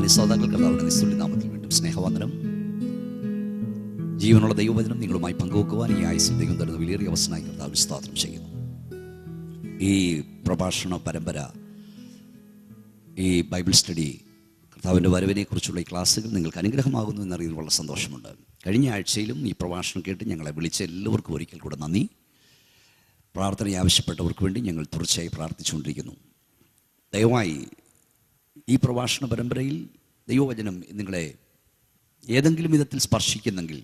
പ്രിയപ്പെട്ട ശ്രോതാക്കൾ, കർത്താവിന്റെ നിസ്തുല്യ നാമത്തിൽ വീണ്ടും സ്നേഹവന്ദനം. ജീവനുള്ള ദൈവവചനം നിങ്ങളുമായി പങ്കുവെക്കുവാൻ ഈ ആയുസ്സിൽ ദൈവം തരുന്ന വിലയേറിയ അവസരമായി കർത്താവിന് സ്തോത്രം ചെയ്യുന്നു. ഈ പ്രഭാഷണ പരമ്പര, ഈ ബൈബിൾ സ്റ്റഡി, കർത്താവിൻ്റെ വരവിനെക്കുറിച്ചുള്ള ഈ ക്ലാസ്സുകൾ നിങ്ങൾക്ക് അനുഗ്രഹമാകുന്നു എന്നറിയുന്നതിൽ വളരെ സന്തോഷമുണ്ട്. കഴിഞ്ഞ ആഴ്ചയിലും ഈ പ്രഭാഷണം കേട്ട് ഞങ്ങളെ വിളിച്ച എല്ലാവർക്കും ഒരിക്കൽ കൂടെ നന്ദി. പ്രാർത്ഥന ആവശ്യപ്പെട്ടവർക്ക് വേണ്ടി ഞങ്ങൾ തുടർച്ചയായി പ്രാർത്ഥിച്ചുകൊണ്ടിരിക്കുന്നു. ദയവായി ഈ പ്രഭാഷണ പരമ്പരയിൽ ദൈവവചനം നിങ്ങളെ ഏതെങ്കിലും വിധത്തിൽ സ്പർശിക്കുന്നെങ്കിൽ,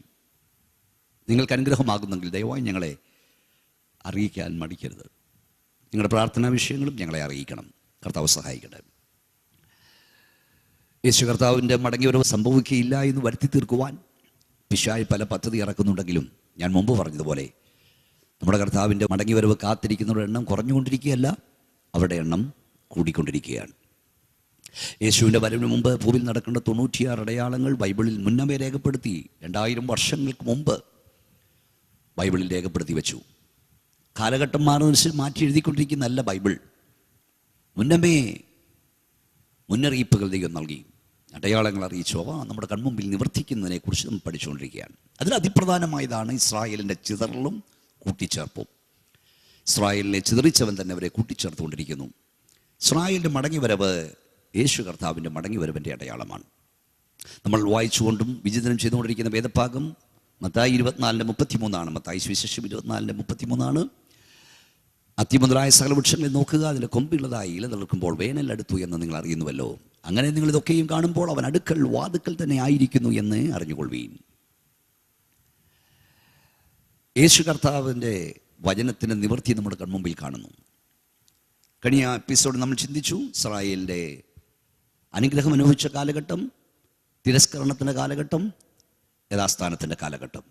നിങ്ങൾക്ക് അനുഗ്രഹമാകുന്നെങ്കിൽ ദയവായി ഞങ്ങളെ അറിയിക്കാൻ മടിക്കരുത്. നിങ്ങളുടെ പ്രാർത്ഥനാ വിഷയങ്ങളും ഞങ്ങളെ അറിയിക്കണം. കർത്താവ് സഹായിക്കട്ടെ. യേശു കർത്താവിൻ്റെ മടങ്ങിവരവ് സംഭവിക്കുകയില്ല എന്ന് വരുത്തി തീർക്കുവാൻ പിശാച് പല പദ്ധതി ഇറക്കുന്നുണ്ടെങ്കിലും, ഞാൻ മുമ്പ് പറഞ്ഞതുപോലെ നമ്മുടെ കർത്താവിൻ്റെ മടങ്ങിവരവ് കാത്തിരിക്കുന്നവരുടെ എണ്ണം കുറഞ്ഞുകൊണ്ടിരിക്കുകയല്ല, അവരുടെ എണ്ണം കൂടിക്കൊണ്ടിരിക്കുകയാണ്. യേശുവിൻ്റെ വരവിന് മുമ്പ് ഭൂമിയിൽ നടക്കേണ്ട 96 അടയാളങ്ങൾ ബൈബിളിൽ മുന്നമേ രേഖപ്പെടുത്തി. 2000 വർഷങ്ങൾക്ക് മുമ്പ് ബൈബിളിൽ രേഖപ്പെടുത്തി വെച്ചു. കാലഘട്ടം മാറുന്നതിനനുസരിച്ച് മാറ്റി എഴുതിക്കൊണ്ടിരിക്കുന്നതല്ല ബൈബിൾ. മുന്നമേ മുന്നറിയിപ്പുകൾ ദൈവം നൽകി, അടയാളങ്ങൾ അറിയിച്ചു. അവ നമ്മുടെ കൺമുമ്പിൽ നിവർത്തിക്കുന്നതിനെക്കുറിച്ച് നമ്മൾ പഠിച്ചുകൊണ്ടിരിക്കുകയാണ്. അതിൽ അതിപ്രധാനമായതാണ് ഇസ്രായേലിൻ്റെ ചിതറലും കൂട്ടിച്ചേർപ്പും. ഇസ്രായേലിനെ ചിതറിച്ചവൻ തന്നെ അവരെ കൂട്ടിച്ചേർത്തുകൊണ്ടിരിക്കുന്നു. ഇസ്രായേലിൻ്റെ മടങ്ങിവരവ് യേശു കർത്താവിൻ്റെ മടങ്ങിവരവിൻ്റെ അടയാളമാണ്. നമ്മൾ വായിച്ചുകൊണ്ടും വിചിന്തനം ചെയ്തുകൊണ്ടിരിക്കുന്ന വേദഭാഗം മത്തായി 24:33 മത്തായി സുവിശേഷം 24:33. അത്തിമുതലായ സകല വൃക്ഷങ്ങളെ നോക്കുക, അതിൻ്റെ കൊമ്പുള്ളതായി ഇല തളിർക്കുമ്പോൾ വേനൽ അടുത്തു എന്ന് നിങ്ങൾ അറിയുന്നുവല്ലോ. അങ്ങനെ നിങ്ങൾ ഇതൊക്കെയും കാണുമ്പോൾ അവൻ അടുക്കൽ വാതുക്കൽ തന്നെ ആയിരിക്കുന്നു എന്ന് അറിഞ്ഞുകൊള്ളുവീൻ. യേശു കർത്താവിൻ്റെ വചനത്തിൻ്റെ നിവൃത്തി നമ്മുടെ കൺമുമ്പിൽ കാണുന്നു. കഴിഞ്ഞ എപ്പിസോഡ് നമ്മൾ ചിന്തിച്ചു, ഇസ്രായേലിൻ്റെ അനുഗ്രഹം അനുഭവിച്ച കാലഘട്ടം, തിരസ്കരണത്തിൻ്റെ കാലഘട്ടം, യഥാസ്ഥാനത്തിൻ്റെ കാലഘട്ടം.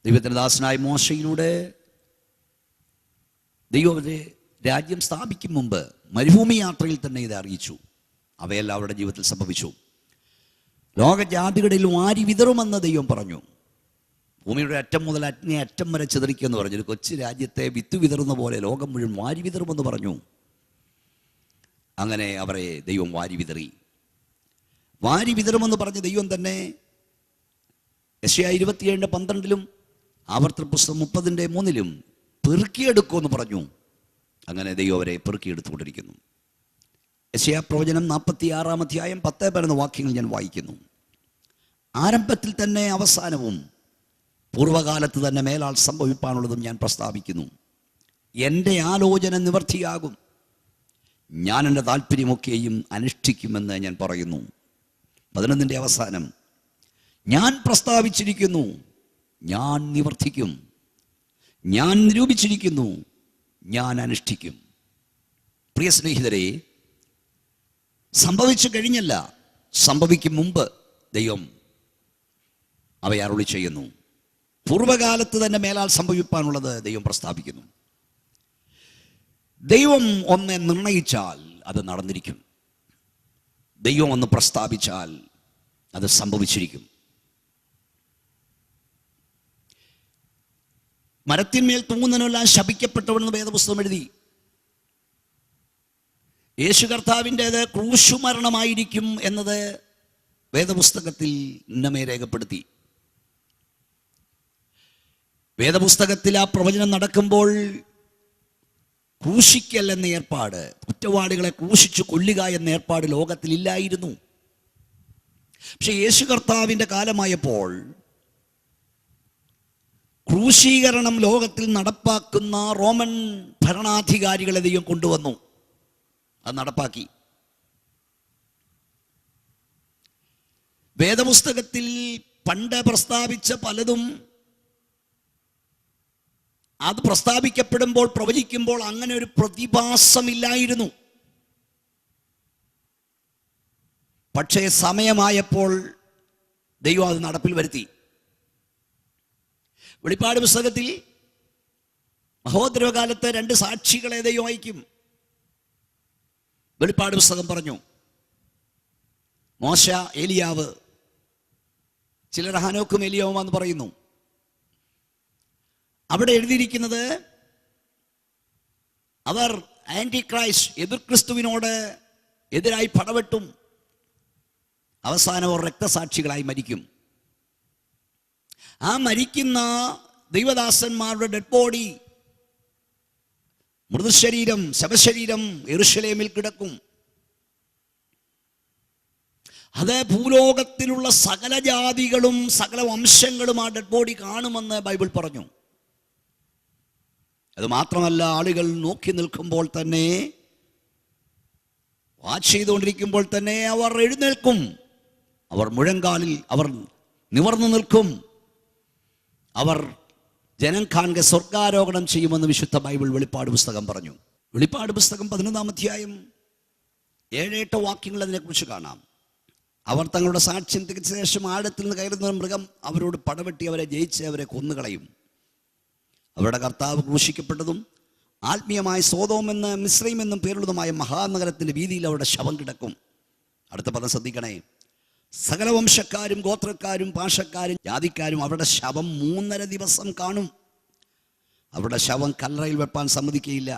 ദൈവത്തിൻ്റെ ദാസനായ മോശയിലൂടെ ദൈവത്തെ രാജ്യം സ്ഥാപിക്കും മുമ്പ് മരുഭൂമി യാത്രയിൽ തന്നെ ഇത് അറിയിച്ചു. അവയെല്ലാം അവരുടെ ജീവിതത്തിൽ സംഭവിച്ചു. ലോകജാതികളിൽ വാരി വിതറുമെന്ന് ദൈവം പറഞ്ഞു. ഭൂമിയുടെ അറ്റം മുതൽ അറ്റം വരെ ചിതറിക്കുമെന്ന് പറഞ്ഞു. ഒരു കൊച്ചു രാജ്യത്തെ വിത്ത് വിതറുന്ന പോലെ ലോകം മുഴുവൻ വാരി വിതറുമെന്ന് പറഞ്ഞു. അങ്ങനെ അവരെ ദൈവം വാരി വിതറി. വാരി വിതറുമെന്ന് പറഞ്ഞ ദൈവം തന്നെ യെശയ്യാ 27:12 ആവർത്തന പുസ്തകം 30:3 പെറുക്കിയെടുക്കുമെന്ന് പറഞ്ഞു. അങ്ങനെ ദൈവം അവരെ പെറുക്കിയെടുത്തുകൊണ്ടിരിക്കുന്നു. യെശയ്യാ പ്രവചനം 46-ാം അധ്യായം 10 വാക്യങ്ങൾ ഞാൻ വായിക്കുന്നു. ആരംഭത്തിൽ തന്നെ അവസാനവും പൂർവ്വകാലത്ത് തന്നെ മേലാൽ സംഭവിപ്പാനുള്ളതും ഞാൻ പ്രസ്താവിക്കുന്നു. എൻ്റെ ആലോചന നിവർത്തിയാകും, ഞാൻ എൻ്റെ താല്പര്യമൊക്കെയും അനുഷ്ഠിക്കുമെന്ന് ഞാൻ പറയുന്നു. 11 അവസാനം, ഞാൻ പ്രസ്താവിച്ചിരിക്കുന്നു, ഞാൻ നിവർത്തിക്കും, ഞാൻ നിരൂപിച്ചിരിക്കുന്നു, ഞാൻ അനുഷ്ഠിക്കും. പ്രിയ സ്നേഹിതരെ, സംഭവിച്ചു കഴിഞ്ഞല്ല, സംഭവിക്കും മുമ്പ് ദൈവം അവയെ അരുളി ചെയ്യുന്നു. പൂർവ്വകാലത്ത് തന്നെ മേലാൽ സംഭവിപ്പാനുള്ളത് ദൈവം പ്രസ്താവിക്കുന്നു. ദൈവം ഒന്ന് നിർണയിച്ചാൽ അത് നടന്നിരിക്കും. ദൈവം ഒന്ന് പ്രസ്താവിച്ചാൽ അത് സംഭവിച്ചിരിക്കും. മരത്തിന്മേൽ തൂങ്ങുന്നതിനെല്ലാം ശപിക്കപ്പെട്ടവനെന്ന് വേദപുസ്തകം എഴുതി. യേശു കർത്താവിൻ്റേത് ക്രൂശുമരണമായിരിക്കും എന്നത് വേദപുസ്തകത്തിൽ നമ്മെ രേഖപ്പെടുത്തി. വേദപുസ്തകത്തിൽ ആ പ്രവചനം നടക്കുമ്പോൾ ക്രൂശിക്കൽ എന്ന ഏർപ്പാട്, കുറ്റവാളികളെ ക്രൂശിച്ചു കൊല്ലുക എന്ന ഏർപ്പാട് ലോകത്തിലില്ലായിരുന്നു. പക്ഷെ യേശു കർത്താവിൻ്റെ കാലമായപ്പോൾ ക്രൂശീകരണം ലോകത്തിൽ നടപ്പാക്കുന്ന റോമൻ ഭരണാധികാരികളെ ദൈവം കൊണ്ടുവന്നു. അത് നടപ്പാക്കി. വേദപുസ്തകത്തിൽ പണ്ട് പ്രസ്താവിച്ച പലതും അത് പ്രസ്താവിക്കപ്പെടുമ്പോൾ, പ്രവചിക്കുമ്പോൾ അങ്ങനെ ഒരു പ്രതിഭാസമില്ലായിരുന്നു. പക്ഷേ സമയമായപ്പോൾ ദൈവം അത് നടപ്പിൽ വരുത്തി. വെളിപ്പാട് പുസ്തകത്തിൽ മഹോദരകാലത്ത് 2 സാക്ഷികളെ ദൈവം അയക്കും. വെളിപ്പാട് പുസ്തകം പറഞ്ഞു, മോശ, ഏലിയാവ്. ചിലർ ഹാനോക്കും ഏലിയാവുമാന്ന് പറയുന്നു. അവിടെ എഴുതിയിരിക്കുന്നത് അവർ ആന്റി ക്രൈസ്റ്റ്, എതിർ ക്രിസ്തുവിനോട് എതിരായി പടവെട്ടും. അവസാനം അവർ രക്തസാക്ഷികളായി മരിക്കും. ആ മരിക്കുന്ന ദൈവദാസന്മാരുടെ ഡെഡ് ബോഡി, മൃതശരീരം, ശവശരീരം യെരൂശലേമിൽ കിടക്കും. അത് ഭൂലോകത്തിലുള്ള സകല ജാതികളും സകല വംശങ്ങളും ആ ഡെഡ് ബോഡി കാണുമെന്ന് ബൈബിൾ പറഞ്ഞു. അത് മാത്രമല്ല, ആളുകൾ നോക്കി നിൽക്കുമ്പോൾ തന്നെ, വാച്ച് ചെയ്തുകൊണ്ടിരിക്കുമ്പോൾ തന്നെ അവർ എഴുന്നേൽക്കും. അവർ മുഴങ്കാലിൽ അവർ നിവർന്നു നിൽക്കും. അവർ ജനം കാണുക സ്വർഗാരോഹണം ചെയ്യുമെന്ന് വിശുദ്ധ ബൈബിൾ വെളിപ്പാട് പുസ്തകം പറഞ്ഞു. വെളിപ്പാട് പുസ്തകം 11-ാം അധ്യായം 7-8 വാക്യങ്ങൾ അതിനെക്കുറിച്ച് കാണാം. അവർ തങ്ങളുടെ സാക്ഷ്യം തികച്ച ശേഷം ആഴത്തിൽ നിന്ന് കയറുന്ന മൃഗം അവരോട് പടവെട്ടി അവരെ ജയിച്ച് അവരെ കൊന്നുകളയും. അവരുടെ കർത്താവ് ക്രൂശിക്കപ്പെട്ടതും ആത്മീയമായ സോദോം എന്ന് മിസ്രൈം എന്നും പേരുള്ളതുമായ മഹാനഗരത്തിൻ്റെ വീതിയിൽ അവരുടെ ശവം കിടക്കും. അടുത്ത പദം ശ്രദ്ധിക്കണേ. സകല വംശക്കാരും ഗോത്രക്കാരും ഭാഷക്കാരും ജാതിക്കാരും അവരുടെ ശവം 3.5 ദിവസം കാണും. അവരുടെ ശവം കല്ലറയിൽ വെപ്പാൻ സമ്മതിക്കുകയില്ല.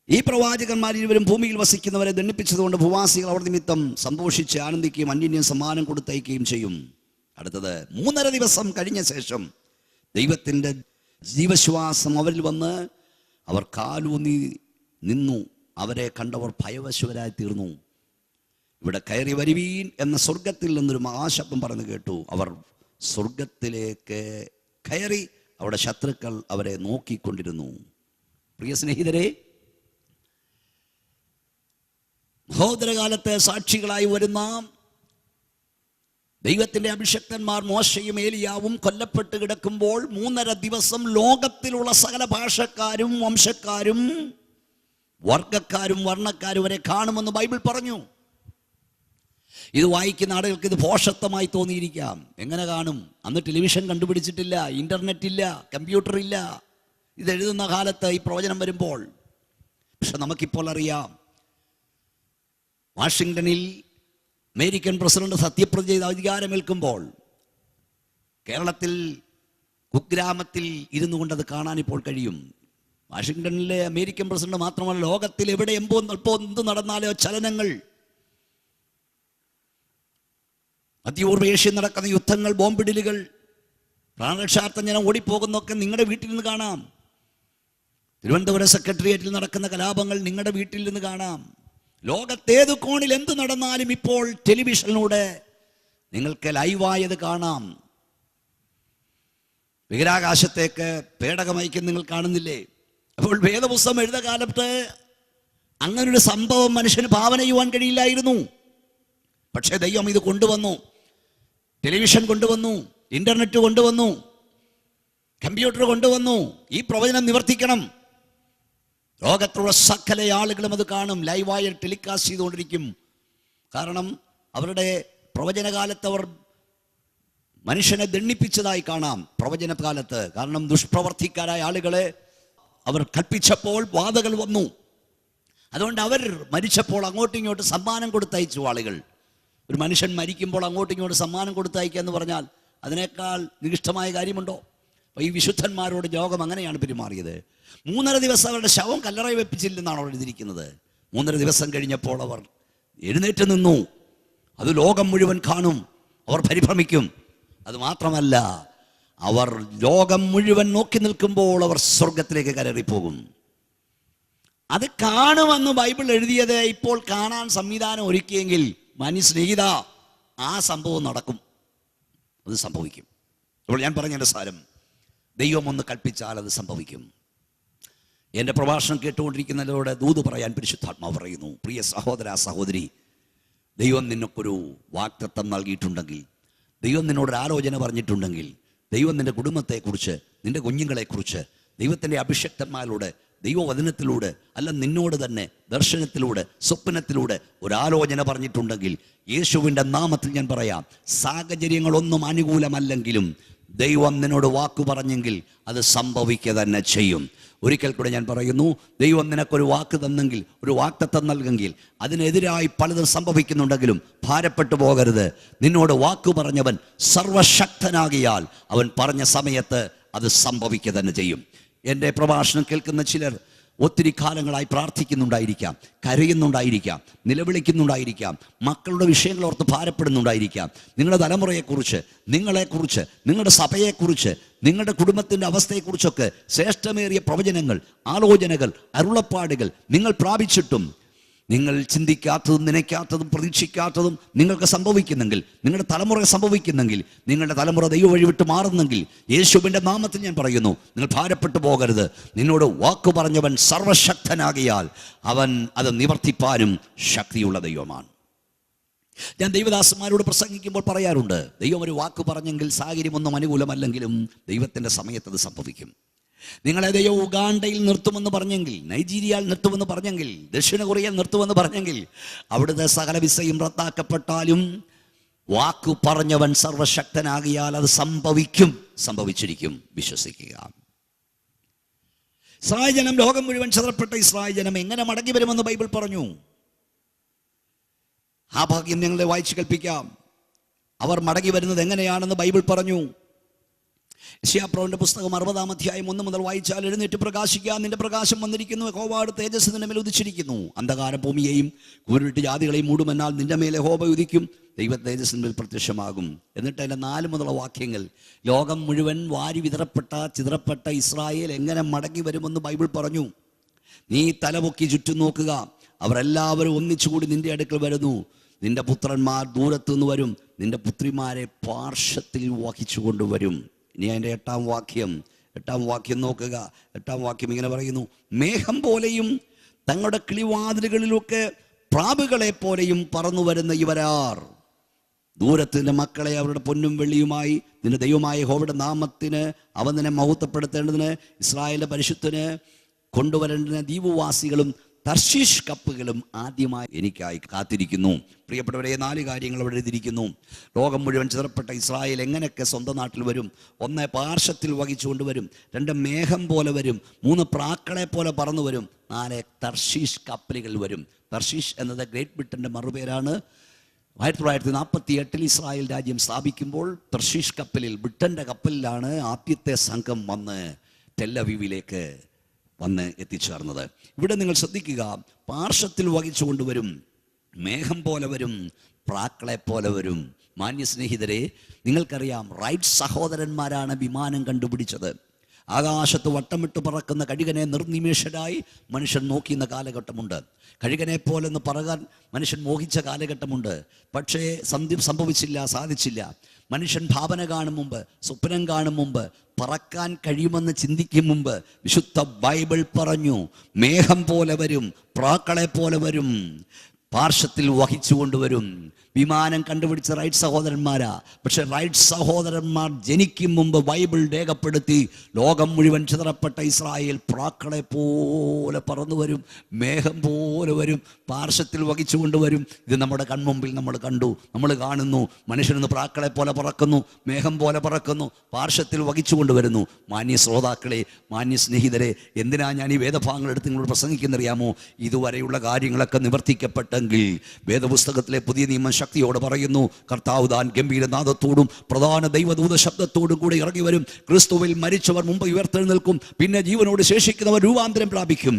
ഈ പ്രവാചകന്മാർ ഇരുവരും ഭൂമിയിൽ വസിക്കുന്നവരെ ദണ്ഡിപ്പിച്ചതുകൊണ്ട് ഭൂവാസികൾ അവർ നിമിത്തം സന്തോഷിച്ച് ആനന്ദിക്കുകയും അന്യോന്യം സമ്മാനം കൊടുത്തയക്കുകയും ചെയ്യും. അടുത്തത് 3.5 ദിവസം കഴിഞ്ഞ ശേഷം ദൈവത്തിൻ്റെ ജീവശ്വാസം അവരിൽ വന്ന് അവർ കാലൂന്നി നിന്നു. അവരെ കണ്ടവർ ഭയവശുവരായി തീർന്നു. ഇവിടെ കയറി വരുവീൻ എന്ന സ്വർഗത്തിൽ നിന്നൊരു മഹാശബ്ദം പറഞ്ഞു കേട്ടു. അവർ സ്വർഗത്തിലേക്ക് കയറി. അവിടെ ശത്രുക്കൾ അവരെ നോക്കിക്കൊണ്ടിരുന്നു. പ്രിയ സ്നേഹിതരെ, മഹോദരകാലത്തെ സാക്ഷികളായി വരുന്ന ദൈവത്തിൻ്റെ അഭിഷക്തന്മാർ മോശയും ഏലിയാവും കൊല്ലപ്പെട്ട് കിടക്കുമ്പോൾ 3.5 ദിവസം ലോകത്തിലുള്ള സകല ഭാഷക്കാരും വംശക്കാരും വർഗക്കാരും വർണ്ണക്കാരും വരെ കാണുമെന്ന് ബൈബിൾ പറഞ്ഞു. ഇത് വായിക്കുന്ന ആളുകൾക്ക് ഇത് ഭോഷത്വമായി തോന്നിയിരിക്കാം. എങ്ങനെ കാണും? അന്ന് ടെലിവിഷൻ കണ്ടുപിടിച്ചിട്ടില്ല, ഇൻ്റർനെറ്റ് ഇല്ല, കമ്പ്യൂട്ടർ ഇല്ല. ഇതെഴുതുന്ന കാലത്ത് ഈ പ്രവചനം വരുമ്പോൾ. പക്ഷെ നമുക്കിപ്പോൾ അറിയാം, വാഷിങ്ടണിൽ അമേരിക്കൻ പ്രസിഡന്റ് സത്യപ്രതിജ്ഞ ചെയ്ത് അധികാരമേൽക്കുമ്പോൾ കേരളത്തിൽ കുഗ്രാമത്തിൽ ഇരുന്നു കൊണ്ട് അത് കാണാൻ ഇപ്പോൾ കഴിയും. വാഷിങ്ടണിലെ അമേരിക്കൻ പ്രസിഡന്റ് മാത്രമല്ല, ലോകത്തിൽ എവിടെ എന്ത് നടന്നാലോ ചലനങ്ങൾ, മധ്യപൂർവ്വ ഏഷ്യയിൽ നടക്കുന്ന യുദ്ധങ്ങൾ, ബോംബിടലുകൾ, പ്രാണരക്ഷാർത്ഥം ജനം ഓടിപ്പോകുന്നൊക്കെ നിങ്ങളുടെ വീട്ടിൽ നിന്ന് കാണാം. തിരുവനന്തപുരം സെക്രട്ടേറിയറ്റിൽ നടക്കുന്ന കലാപങ്ങൾ നിങ്ങളുടെ വീട്ടിൽ നിന്ന് കാണാം. ലോകത്തേത് കോണിൽ എന്ത് നടന്നാലും ഇപ്പോൾ ടെലിവിഷനിലൂടെ നിങ്ങൾക്ക് ലൈവായത് കാണാം. ബഹിരാകാശത്തേക്ക് പേടകമയക്കും നിങ്ങൾ കാണുന്നില്ലേ? അപ്പോൾ വേദപുസ്തകം എഴുത കാലത്ത് അങ്ങനൊരു സംഭവം മനുഷ്യന് ഭാവന ചെയ്യുവാൻ കഴിയില്ലായിരുന്നു. പക്ഷേ ദൈവം ഇത് കൊണ്ടുവന്നു. ടെലിവിഷൻ കൊണ്ടുവന്നു, ഇന്റർനെറ്റ് കൊണ്ടുവന്നു, കമ്പ്യൂട്ടർ കൊണ്ടുവന്നു. ഈ പ്രവചനം നിവർത്തിക്കണം. ലോകത്തുള്ള സകല ആളുകളും അത് കാണും. ലൈവായി ടെലികാസ്റ്റ് ചെയ്തുകൊണ്ടിരിക്കും. കാരണം അവരുടെ പ്രവചനകാലത്ത് അവർ മനുഷ്യനെ ദണ്ഡിപ്പിച്ചതായി കാണാം. പ്രവചനകാലത്ത് കാരണം ദുഷ്പ്രവർത്തിക്കാരായ ആളുകളെ അവർ കൽപ്പിച്ചപ്പോൾ ബാധകൾ വന്നു. അതുകൊണ്ട് അവർ മരിച്ചപ്പോൾ അങ്ങോട്ടും ഇങ്ങോട്ടും സമ്മാനം കൊടുത്തയച്ചു ആളുകൾ. ഒരു മനുഷ്യൻ മരിക്കുമ്പോൾ അങ്ങോട്ടും ഇങ്ങോട്ടും സമ്മാനം കൊടുത്തയക്കുക എന്ന് പറഞ്ഞാൽ അതിനേക്കാൾ നികൃഷ്ടമായ കാര്യമുണ്ടോ? അപ്പോൾ ഈ വിശുദ്ധന്മാരോട് ലോകം അങ്ങനെയാണ് പെരുമാറിയത്. 3.5 ദിവസം അവരുടെ ശവം കല്ലറയിൽ വെപ്പിച്ചില്ലെന്നാണ് അവർ എഴുതിയിരിക്കുന്നത്. 3.5 ദിവസം കഴിഞ്ഞപ്പോൾ അവർ എഴുന്നേറ്റ് നിന്നു. അത് ലോകം മുഴുവൻ കാണും. അവർ പരിഭ്രമിക്കും. അത് മാത്രമല്ല, അവർ ലോകം മുഴുവൻ നോക്കി നിൽക്കുമ്പോൾ അവർ സ്വർഗത്തിലേക്ക് കയറിപ്പോകും. അത് കാണുമെന്ന് ബൈബിൾ എഴുതിയത് ഇപ്പോൾ കാണാൻ സംവിധാനം ഒരുക്കിയെങ്കിൽ സ്നേഹിത, ആ സംഭവം നടക്കും. അത് സംഭവിക്കും. അപ്പോൾ ഞാൻ പറഞ്ഞതിൻ്റെ സാരം, ദൈവം ഒന്ന് കൽപ്പിച്ചാൽ അത് സംഭവിക്കും. എൻ്റെ പ്രഭാഷണം കേട്ടുകൊണ്ടിരിക്കുന്നവരോട് ദൂത് പറയാൻ പരിശുദ്ധാത്മാവ് പറയുന്നു. പ്രിയ സഹോദര സഹോദരി, ദൈവം നിനക്കൊരു വാഗ്ദത്തം നൽകിയിട്ടുണ്ടെങ്കിൽ, ദൈവം നിന്നോടൊരു ആലോചന പറഞ്ഞിട്ടുണ്ടെങ്കിൽ, ദൈവം നിൻ്റെ കുടുംബത്തെക്കുറിച്ച്, നിൻ്റെ കുഞ്ഞുങ്ങളെക്കുറിച്ച് ദൈവത്തിൻ്റെ അഭിഷക്തന്മാരിലൂടെ, ദൈവവചനത്തിലൂടെ, അല്ല നിന്നോട് തന്നെ ദർശനത്തിലൂടെ, സ്വപ്നത്തിലൂടെ ഒരാലോചന പറഞ്ഞിട്ടുണ്ടെങ്കിൽ, യേശുവിൻ്റെ നാമത്തിൽ ഞാൻ പറയാം, സാഹചര്യങ്ങളൊന്നും അനുകൂലമല്ലെങ്കിലും ദൈവം നിന്നോട് വാക്ക് പറഞ്ഞെങ്കിൽ അത് സംഭവിക്കുക തന്നെ ചെയ്യും. ഒരിക്കൽ കൂടെ ഞാൻ പറയുന്നു, ദൈവം നിനക്കൊരു വാക്ക് തന്നെങ്കിൽ, ഒരു വാഗ്ദത്തം നൽകെങ്കിൽ, അതിനെതിരായി പലതും സംഭവിക്കുന്നുണ്ടെങ്കിലും ഭാരപ്പെട്ടു പോകരുത്. നിന്നോട് വാക്ക് പറഞ്ഞവൻ സർവശക്തനാകിയാൽ അവൻ പറഞ്ഞ സമയത്ത് അത് സംഭവിക്കുക തന്നെ ചെയ്യും. എൻ്റെ പ്രഭാഷണം കേൾക്കുന്ന ചിലർ ഒത്തിരി കാലങ്ങളായി പ്രാർത്ഥിക്കുന്നുണ്ടായിരിക്കാം, കരയുന്നുണ്ടായിരിക്കാം, നിലവിളിക്കുന്നുണ്ടായിരിക്കാം, മക്കളുടെ വിഷയങ്ങൾ ഓർത്ത് ഭാരപ്പെടുന്നുണ്ടായിരിക്കാം. നിങ്ങളുടെ തലമുറയെക്കുറിച്ച്, നിങ്ങളെക്കുറിച്ച്, നിങ്ങളുടെ സഭയെക്കുറിച്ച്, നിങ്ങളുടെ കുടുംബത്തിൻ്റെ അവസ്ഥയെക്കുറിച്ചൊക്കെ ശ്രേഷ്ഠമേറിയ പ്രവചനങ്ങൾ, ആലോചനകൾ, അരുളപ്പാടുകൾ നിങ്ങൾ പ്രാപിച്ചിട്ടും നിങ്ങൾ ചിന്തിക്കാത്തതും നനയ്ക്കാത്തതും പ്രതീക്ഷിക്കാത്തതും നിങ്ങൾക്ക് സംഭവിക്കുന്നെങ്കിൽ, നിങ്ങളുടെ തലമുറ സംഭവിക്കുന്നെങ്കിൽ, നിങ്ങളുടെ തലമുറ ദൈവ വഴി വിട്ട് മാറുന്നെങ്കിൽ, യേശുവിൻ്റെ നാമത്തിൽ ഞാൻ പറയുന്നു, നിങ്ങൾ ഭാരപ്പെട്ടു പോകരുത്. നിന്നോട് വാക്കു പറഞ്ഞവൻ സർവശക്തനാകിയാൽ അവൻ അത് നിവർത്തിപ്പാനും ശക്തിയുള്ള ദൈവമാണ്. ഞാൻ ദൈവദാസന്മാരോട് പ്രസംഗിക്കുമ്പോൾ പറയാറുണ്ട്, ദൈവം ഒരു വാക്ക് പറഞ്ഞെങ്കിൽ സാഹചര്യമൊന്നും അനുകൂലമല്ലെങ്കിലും ദൈവത്തിൻ്റെ സമയത്തത് സംഭവിക്കും. നിങ്ങളെ ദൈവം ഉഗാണ്ടയിൽ നിർത്തുമെന്ന് പറഞ്ഞെങ്കിൽ, നൈജീരിയയിൽ നിർത്തുമെന്ന് പറഞ്ഞെങ്കിൽ, ദക്ഷിണ കൊറിയയിൽ നിർത്തുമെന്ന് പറഞ്ഞെങ്കിൽ, അവിടുത്തെ സകല വിസയും റദ്ദാക്കപ്പെട്ടാലും വാക്കു പറഞ്ഞവൻ സർവശക്തനാകിയാൽ അത് സംഭവിക്കും, സംഭവിച്ചിരിക്കും. വിശ്വസിക്കുക. ഇസ്രായേൽ ജനം, ലോകം മുഴുവൻ ചിതറപ്പെട്ട ഇസ്രായേൽ ജനം എങ്ങനെ മടങ്ങി വരുമെന്ന് ബൈബിൾ പറഞ്ഞു. ആ ഭാഗ്യം ഞങ്ങളെ വായിച്ചു കേൾപ്പിക്കാം. അവർ മടങ്ങി വരുന്നത് എങ്ങനെയാണെന്ന് ബൈബിൾ പറഞ്ഞു. യെശയ്യാപ്രവചനത്തിന്റെ പുസ്തകം 60-ാം അധ്യായം 1 മുതൽ വായിച്ചാൽ, എഴുന്നേറ്റ് പ്രകാശിക്കുക, നിന്റെ പ്രകാശം വന്നിരിക്കുന്നു, യഹോവയുടെ തേജസ്സ് നിന്റെ മേൽ ഉദിച്ചിരിക്കുന്നു. അന്ധകാര ഭൂമിയെയും കൂരിട്ട് ജാതികളെയും മൂടുമെന്നാൽ നിന്റെ മേലെ യഹോവ ഉദിക്കും, ദൈവ തേജസ്സിന് മേൽ പ്രത്യക്ഷമാകും. എന്നിട്ട് അതിൻ്റെ 4 മുതലുള്ള വാക്യങ്ങൾ, ലോകം മുഴുവൻ വാരി ചിതറപ്പെട്ട ഇസ്രായേൽ എങ്ങനെ മടങ്ങി വരുമെന്ന് ബൈബിൾ പറഞ്ഞു. നീ തലപൊക്കി ചുറ്റും നോക്കുക, അവരെല്ലാവരും ഒന്നിച്ചുകൂടി നിന്റെ അടുക്കൽ വരുന്നു. നിന്റെ പുത്രന്മാർ ദൂരത്തുനിന്ന് വരും, നിന്റെ പുത്രിമാരെ പാർശ്വത്തിൽ വഹിച്ചു കൊണ്ടുവരും. ഇനി അതിൻ്റെ 8-ാം വാക്യം നോക്കുക. 8-ാം വാക്യം ഇങ്ങനെ പറയുന്നു, മേഘം പോലെയും തങ്ങളുടെ കിളിവാതിലുകളിലൊക്കെ പ്രാവുകളെ പോലെയും പറന്നു വരുന്ന ഇവരാർ? ദൂരത്ത് നിന്റെ മക്കളെ അവരുടെ പൊന്നും വെള്ളിയുമായി നിന്റെ ദൈവമായ യഹോവയുടെ നാമത്തിന് അവൻ നിന്നെ മഹത്വപ്പെടുത്തേണ്ടതിന് ഇസ്രായേലിന്റെ പരിശുദ്ധന് കൊണ്ടുവരേണ്ടതിന് ദ്വീപവാസികളും തർശീഷ് കപ്പുകളും ആദ്യമായി എനിക്കായി കാത്തിരിക്കുന്നു. പ്രിയപ്പെട്ടവരെ, 4 കാര്യങ്ങൾ അവിടെ എഴുതിയിരിക്കുന്നു. ലോകം മുഴുവൻ ചിതറപ്പെട്ട ഇസ്രായേൽ എങ്ങനെയൊക്കെ സ്വന്തം നാട്ടിൽ വരും? 1, പാർശ്വത്തിൽ വഹിച്ചുകൊണ്ട് വരും. 2, മേഘം പോലെ വരും. 3, പ്രാക്കളെ പോലെ പറന്നു വരും. 4, തർശീഷ് കപ്പലുകൾ വരും. തർശീഷ് എന്നത് ഗ്രേറ്റ് ബ്രിട്ടന്റെ മറുപേരാണ്. 1948 ഇസ്രായേൽ രാജ്യം സ്ഥാപിക്കുമ്പോൾ തർശീഷ് കപ്പലിൽ, ബ്രിട്ടന്റെ കപ്പലിലാണ് ആദ്യത്തെ സംഘം വന്ന് ടെല്ലവീവിലേക്ക് വന്ന് എത്തിച്ചേർന്നത്. ഇവിടെ നിങ്ങൾ ശ്രദ്ധിക്കുക, പാർശ്വത്തിൽ വഹിച്ചു കൊണ്ടുവരും, മേഘം പോലെ വരും, പ്രാക്കളെ പോലെ വരും. മാന്യ സ്നേഹിതരെ, നിങ്ങൾക്കറിയാം, റൈറ്റ് സഹോദരന്മാരാണ് വിമാനം കണ്ടുപിടിച്ചത്. ആകാശത്ത് വട്ടമിട്ട് പറക്കുന്ന കഴുകനെ നിർനിമേഷരായി മനുഷ്യൻ നോക്കിയുന്ന കാലഘട്ടമുണ്ട്. കഴുകനെ പോലെന്ന് പറയാൻ മനുഷ്യൻ മോഹിച്ച കാലഘട്ടമുണ്ട്. പക്ഷേ സംഭവിച്ചില്ല, സാധിച്ചില്ല. മനുഷ്യൻ ഭാവന കാണും മുമ്പ്, സ്വപ്നം കാണും മുമ്പ്, പറക്കാൻ കഴിയുമെന്ന് ചിന്തിക്കും മുമ്പ് വിശുദ്ധ ബൈബിൾ പറഞ്ഞു, മേഘം പോലെ വരും, പ്രാക്കളെ പോലെ വരും, പാർശ്വത്തിൽ വഹിച്ചു കൊണ്ടുവരും. വിമാനം കണ്ടുപിടിച്ച റൈറ്റ് സഹോദരന്മാരാ. പക്ഷെ റൈറ്റ് സഹോദരന്മാർ ജനിക്കും മുമ്പ് ബൈബിൾ രേഖപ്പെടുത്തി, ലോകം മുഴുവൻ ചിതറപ്പെട്ട ഇസ്രായേൽ പ്രാക്കളെ പോലെ പറന്നു വരും, മേഘം പോലെ വരും, പാർശ്വത്തിൽ വഹിച്ചു കൊണ്ടുവരും. ഇത് നമ്മുടെ കൺമുമ്പിൽ നമ്മൾ കണ്ടു, നമ്മൾ കാണുന്നു. മനുഷ്യനെന്ന് പ്രാക്കളെ പോലെ പറക്കുന്നു, മേഘം പോലെ പറക്കുന്നു, പാർശ്വത്തിൽ വഹിച്ചു കൊണ്ടുവരുന്നു. മാന്യ ശ്രോതാക്കളെ, മാന്യ സ്നേഹിതരെ, എന്തിനാ ഞാൻ ഈ വേദഭാഗങ്ങൾ എടുത്ത് നിങ്ങളോട് പ്രസംഗിക്കുന്നറിയാമോ? ഇതുവരെയുള്ള കാര്യങ്ങളൊക്കെ നിവർത്തിക്കപ്പെട്ടെങ്കിൽ വേദപുസ്തകത്തിലെ പുതിയ നിയമം ശക്തിയോട് പറയുന്നു, കർത്താവ് താൻ ഗംഭീരനാദത്തോടും പ്രധാന ദൈവദൂത ശബ്ദത്തോടും കൂടി ഇറങ്ങി വരും. ക്രിസ്തുവിൽ മരിച്ചവർ മുമ്പ് ഉയർത്തെഴുന്നേൽക്കും, പിന്നെ ജീവനോട് ശേഷിക്കുന്നവർ രൂപാന്തരം പ്രാപിക്കും.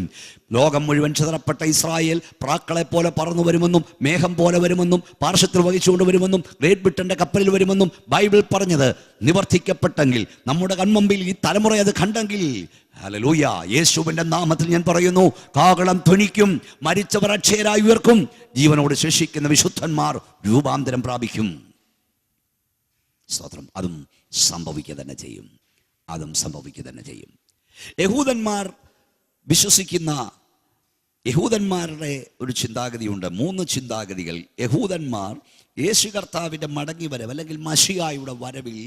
ലോകം മുഴുവൻ ചിതറപ്പെട്ട ഇസ്രായേൽ പ്രാക്കളെ പോലെ പറന്നു വരുമെന്നും മേഘം പോലെ വരുമെന്നും പാർശ്വത്തിൽ വഹിച്ചുകൊണ്ട് വരുമെന്നും ഗ്രേറ്റ് ബ്രിട്ടന്റെ കപ്പലിൽ വരുമെന്നും ബൈബിൾ പറഞ്ഞത് നിവർത്തിക്കപ്പെട്ടെങ്കിൽ, നമ്മുടെ കൺമുമ്പിൽ ഈ തലമുറ അത് കണ്ടെങ്കിൽ, ഹല്ലേലൂയ, യേശുവിന്റെ നാമത്തിൽ ഞാൻ പറയുന്നു, കാഹളം ധ്വനിക്കും, മരിച്ചവർ അക്ഷയരായി ഉയർക്കും, ജീവനോട് ശേഷിക്കുന്ന വിശുദ്ധന്മാർ രൂപാന്തരം പ്രാപിക്കും. സ്തോത്രം. അതും സംഭവിക്കുക തന്നെ ചെയ്യും. യഹൂദന്മാർ വിശ്വസിക്കുന്ന, യഹൂദന്മാരുടെ ഒരു ചിന്താഗതിയുണ്ട്, 3 ചിന്താഗതികൾ. യഹൂദന്മാർ യേശു കർത്താവിന്റെ മടങ്ങി വരവ് അല്ലെങ്കിൽ മശിഹായുടെ വരവിൽ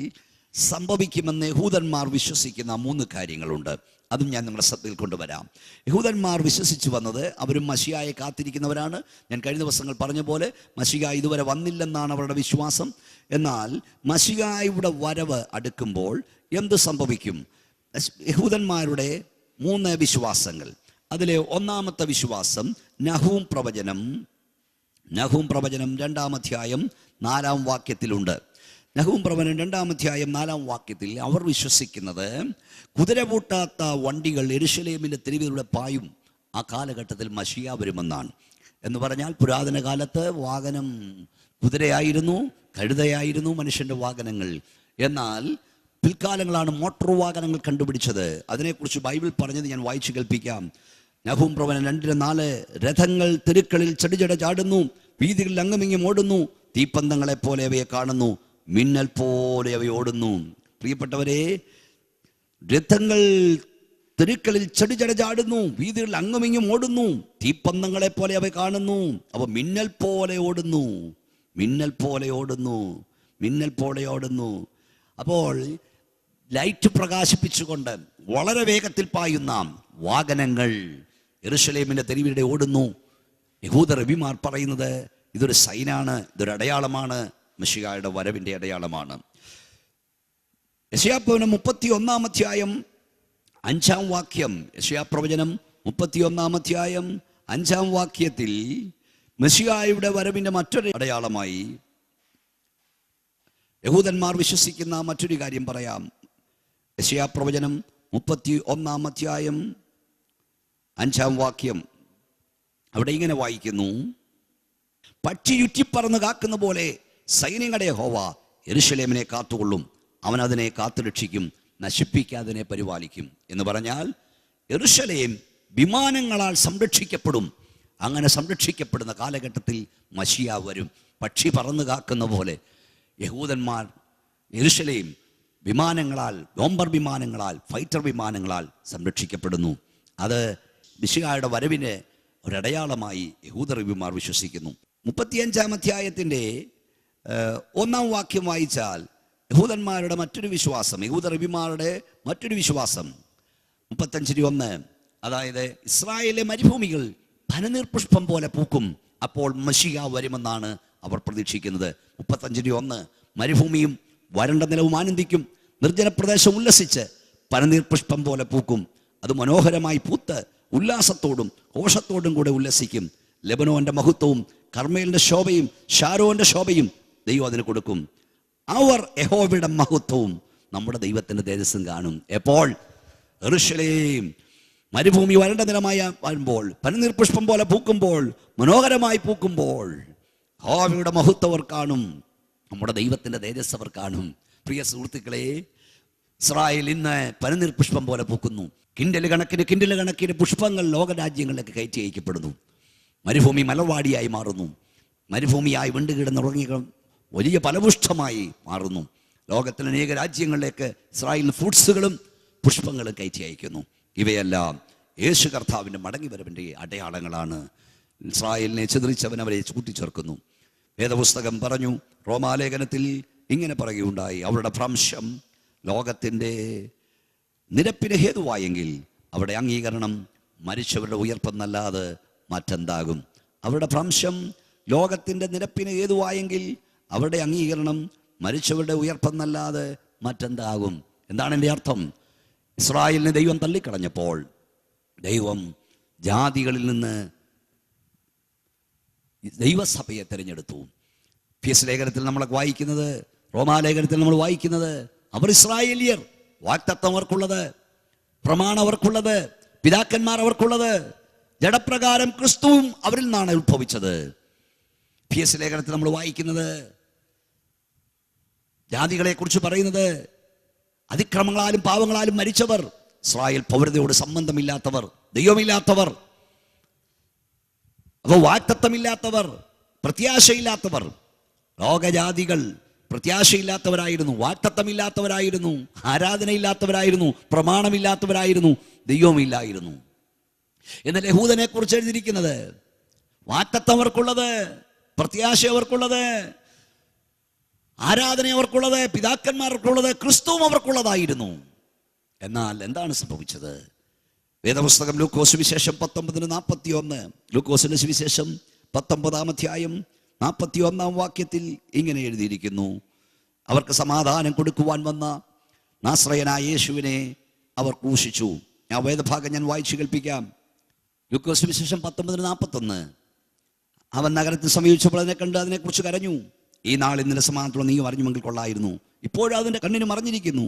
സംഭവിക്കുമെന്ന് യഹൂദന്മാർ വിശ്വസിക്കുന്ന 3 കാര്യങ്ങളുണ്ട്. അതും ഞാൻ നിങ്ങളുടെ ശ്രദ്ധയിൽ കൊണ്ടുവരാം. യഹൂദന്മാർ വിശ്വസിച്ച് വന്നത്, അവരും മശിഹായെ കാത്തിരിക്കുന്നവരാണ്. ഞാൻ കഴിഞ്ഞ ദിവസങ്ങൾ പറഞ്ഞ പോലെ മശിഹാ ഇതുവരെ വന്നില്ലെന്നാണ് അവരുടെ വിശ്വാസം. എന്നാൽ മശിഹായുടെ വരവ് അടുക്കുമ്പോൾ എന്ത് സംഭവിക്കും? യഹൂദന്മാരുടെ 3 വിശ്വാസങ്ങൾ. അതിലെ 1-ാമത്തെ വിശ്വാസം നഹൂം പ്രവചനം 2-ാം അധ്യായം 4-ാം വാക്യത്തിലുണ്ട്. നഹൂം പ്രവചനം 2-ാം അധ്യായം 4-ാം വാക്യത്തിൽ അവർ വിശ്വസിക്കുന്നത് കുതിര പൂട്ടാത്ത വണ്ടികൾ യെരൂശലേമിൻ്റെ തെരുവിലൂടെ പായും ആ കാലഘട്ടത്തിൽ മശിയ വരുമെന്നാണ്. എന്ന് പറഞ്ഞാൽ പുരാതന കാലത്ത് വാഹനം കുതിരയായിരുന്നു, കഴുതയായിരുന്നു മനുഷ്യൻ്റെ വാഹനങ്ങൾ. എന്നാൽ പിൽക്കാലങ്ങളാണ് മോട്ടോർ വാഹനങ്ങൾ കണ്ടുപിടിച്ചത്. അതിനെക്കുറിച്ച് ബൈബിൾ പറഞ്ഞത് ഞാൻ വായിച്ചു കേൾപ്പിക്കാം. നഹൂം പ്രവചനം 2:4 രഥങ്ങൾ തെരുക്കളിൽ ചടിചട ചാടുന്നു, വീതികളിൽ അങ്ങുമിങ്ങും ഓടുന്നു, തീപ്പന്തങ്ങളെപ്പോലെ അവയെ കാണുന്നു, മിന്നൽ പോലെ അവയെ ഓടുന്നു. പ്രിയപ്പെട്ടവരെ, രഥങ്ങൾ തെരുക്കളിൽ ചടിചട ചാടുന്നു, വീതികളിൽ അങ്ങുമിങ്ങും ഓടുന്നു, തീപ്പന്തങ്ങളെ പോലെ അവ കാണുന്നു, അവ മിന്നൽ പോലെ ഓടുന്നു, മിന്നൽ പോലെ ഓടുന്നു, മിന്നൽ പോലെ ഓടുന്നു. അപ്പോൾ ലൈറ്റ് പ്രകാശിപ്പിച്ചുകൊണ്ട് വളരെ വേഗത്തിൽ പായുന്ന വാഹനങ്ങൾ യെരൂശലേമിൻ്റെ തെരുവിലൂടെ ഓടുന്നു. യഹൂദ റബിമാർ പറയുന്നത് ഇതൊരു സൈനാണ്, ഇതൊരു അടയാളമാണ്, മെശിഹായുടെ വരവിൻ്റെ അടയാളമാണ്. യെശയ്യാപ്രവചനം 31-ാം അധ്യായം 5-ാം വാക്യം, യെശയ്യാപ്രവചനം 31-ാം അധ്യായം 5-ാം വാക്യത്തിൽ മെശിഹായുടെ വരവിൻ്റെ മറ്റൊരു അടയാളമായി യഹൂദന്മാർ വിശ്വസിക്കുന്ന മറ്റൊരു കാര്യം പറയാം. യെശയ്യാപ്രവചനം 31-ാം അധ്യായം 5-ാം വാക്യം, അവിടെ ഇങ്ങനെ വായിക്കുന്നു: പക്ഷി ചുറ്റിപ്പറന്ന് കാക്കുന്ന പോലെ സൈന്യങ്ങളുടെ യഹോവ യെരൂശലേമിനെ കാത്തുകൊള്ളും, അവൻ അതിനെ കാത്തുരക്ഷിക്കും, നശിപ്പിക്കാതിനെ പരിപാലിക്കും. എന്ന് പറഞ്ഞാൽ യെരൂശലേം വിമാനങ്ങളാൽ സംരക്ഷിക്കപ്പെടും. അങ്ങനെ സംരക്ഷിക്കപ്പെടുന്ന കാലഘട്ടത്തിൽ മശിയ വരും. പക്ഷി പറന്ന് കാക്കുന്ന പോലെ യഹൂദന്മാർ യെരൂശലേം വിമാനങ്ങളാൽ, ബോംബർ വിമാനങ്ങളാൽ, ഫൈറ്റർ വിമാനങ്ങളാൽ സംരക്ഷിക്കപ്പെടുന്നു. അത് മിശിഹായുടെ വരവിന് ഒരടയാളമായി യഹൂദ റബിമാർ വിശ്വസിക്കുന്നു. 35-ാം അധ്യായത്തിൻ്റെ 1-ാം വാക്യം വായിച്ചാൽ യഹൂദന്മാരുടെ മറ്റൊരു വിശ്വാസം, യഹൂദ റബിമാരുടെ മറ്റൊരു വിശ്വാസം 35:1, അതായത് ഇസ്രായേലിലെ മരുഭൂമികൾ പനിനീർ പുഷ്പം പോലെ പൂക്കും, അപ്പോൾ മശിഹ വരുമെന്നാണ് അവർ പ്രതീക്ഷിക്കുന്നത്. 35:1 മരുഭൂമിയും വരണ്ട നിലവും ആനന്ദിക്കും, നിർജ്ജന പ്രദേശം ഉല്ലസിച്ച് പനിനീർ പുഷ്പം പോലെ പൂക്കും, അത് മനോഹരമായി പൂത്ത് ഉല്ലാസത്തോടും ഘോഷത്തോടും കൂടെ ഉല്ലസിക്കും. ലെബനോന്റെ മഹത്വവും കർമ്മേലിന്റെ ശോഭയും ഷാരോന്റെ ശോഭയും ദൈവം അതിന് കൊടുക്കും. അവർ യഹോവയുടെ മഹത്വവും നമ്മുടെ ദൈവത്തിന്റെ തേജസ്സും കാണും. എപ്പോൾ? യെരൂശലേം മരുഭൂമി വരണ്ട നിലമായി വരുമ്പോൾ, പനിനീർ പുഷ്പം പോലെ പൂക്കുമ്പോൾ, മനോഹരമായി പൂക്കുമ്പോൾ യഹോവയുടെ മഹത്വം അവർ കാണും, നമ്മുടെ ദൈവത്തിന്റെ തേജസ് അവർ കാണും. പ്രിയ സുഹൃത്തുക്കളെ, ഇസ്രായേൽ ഇന്ന് പനിനീർ പുഷ്പം പോലെ പൂക്കുന്നു. കിൻഡല് കണക്കിന് പുഷ്പങ്ങൾ ലോകരാജ്യങ്ങളിലേക്ക് കയറ്റി അയക്കപ്പെടുന്നു. മരുഭൂമി മലർവാടിയായി മാറുന്നു. മരുഭൂമിയായി വിണ്ടുകിടന്നുറങ്ങി വലിയ ഫലപുഷ്ടമായി മാറുന്നു. ലോകത്തിലെ അനേക രാജ്യങ്ങളിലേക്ക് ഇസ്രായേൽ ഫ്രൂട്ട്സുകളും പുഷ്പങ്ങളും കയറ്റി അയക്കുന്നു. ഇവയെല്ലാം യേശു കർത്താവിൻ്റെ മടങ്ങി വരവിൻ്റെ അടയാളങ്ങളാണ്. ഇസ്രായേലിനെ ചിതറിച്ചവൻ അവരെ കൂട്ടിച്ചേർക്കുന്നു. വേദപുസ്തകം പറഞ്ഞു, റോമാലേഖനത്തിൽ ഇങ്ങനെ പറയുകയുണ്ടായി, അവരുടെ ഭ്രംശം ലോകത്തിൻ്റെ നിരപ്പിന് ഹേതുവായെങ്കിൽ അവിടെ അംഗീകരണം മരിച്ചവരുടെ ഉയർപ്പെന്നല്ലാതെ മറ്റെന്താകും? അവരുടെ ഭ്രംശം ലോകത്തിൻ്റെ നിരപ്പിന് ഹേതുവായെങ്കിൽ അവരുടെ അംഗീകരണം മരിച്ചവരുടെ ഉയർപ്പെന്നല്ലാതെ മറ്റെന്താകും? എന്താണ് എൻ്റെ അർത്ഥം? ഇസ്രായേലിനെ ദൈവം തള്ളിക്കളഞ്ഞപ്പോൾ ദൈവം ജാതികളിൽ നിന്ന് ദൈവസഭയെ തിരഞ്ഞെടുത്തു. ഫിയസ് ലേഖനത്തിൽ നമ്മൾ വായിക്കുന്നത്, റോമാലേഖനത്തിൽ നമ്മൾ വായിക്കുന്നത്, അവർ ഇസ്രായേലിയർ, വാഗ്ദത്തം അവർക്കുള്ളത്, പ്രമാണം അവർക്കുള്ളത്, പിതാക്കന്മാർ അവർക്കുള്ളത്, ജഡപ്രകാരം ക്രിസ്തുവും അവരിൽ നിന്നാണ് ഉത്ഭവിച്ചത്. ഫിയസ് ലേഖനത്തിൽ നമ്മൾ വായിക്കുന്നത്, ജാതികളെ കുറിച്ച് പറയുന്നത്, അതിക്രമങ്ങളാലും പാവങ്ങളാലും മരിച്ചവർ, ഇസ്രായേൽ പൗരതയോട് സംബന്ധമില്ലാത്തവർ, ദൈവമില്ലാത്തവർ, അപ്പോൾ വാഗ്ദത്തമില്ലാത്തവർ, പ്രത്യാശയില്ലാത്തവർ. ലോകജാതികൾ പ്രത്യാശയില്ലാത്തവരായിരുന്നു, വാഗ്ദത്തമില്ലാത്തവരായിരുന്നു, ആരാധനയില്ലാത്തവരായിരുന്നു, പ്രമാണമില്ലാത്തവരായിരുന്നു, ദൈവമില്ലായിരുന്നു. എന്നാൽ യഹൂദനെ കുറിച്ച് എഴുതിയിരിക്കുന്നത്, വാഗ്ദത്തം അവർക്കുള്ളത്, പ്രത്യാശ അവർക്കുള്ളത്, ആരാധന അവർക്കുള്ളത്, പിതാക്കന്മാർക്കുള്ളത്, ക്രിസ്തുവും അവർക്കുള്ളതായിരുന്നു. എന്നാൽ എന്താണ് സംഭവിച്ചത്? വേദപുസ്തകം ലൂക്കോസ് സുവിശേഷം 19:41, ലൂക്കോസിന്റെ സുവിശേഷം 19-ാം അധ്യായം 41-ാം വാക്യത്തിൽ ഇങ്ങനെ എഴുതിയിരിക്കുന്നു, അവർക്ക് സമാധാനം കൊടുക്കുവാൻ വന്ന നാസ്രയനായ യേശുവിനെ അവർ ക്രൂശിച്ചു. ആ വേദഭാഗം ഞാൻ വായിച്ചു കേൾപ്പിക്കാം. ലൂക്കോസ് സുവിശേഷം 19:41, അവൻ നഗരത്തിൽ സമീപിച്ചപ്പോൾ അതിനെ കണ്ട് അതിനെക്കുറിച്ച് കരഞ്ഞു. ഈ നാളിൽ നിന്റെ സമാധാനത്തോളം നീ അറിഞ്ഞുമെങ്കിൽ കൊള്ളായിരുന്നു. ഇപ്പോഴും അതിൻ്റെ കണ്ണിന് മറഞ്ഞിരിക്കുന്നു.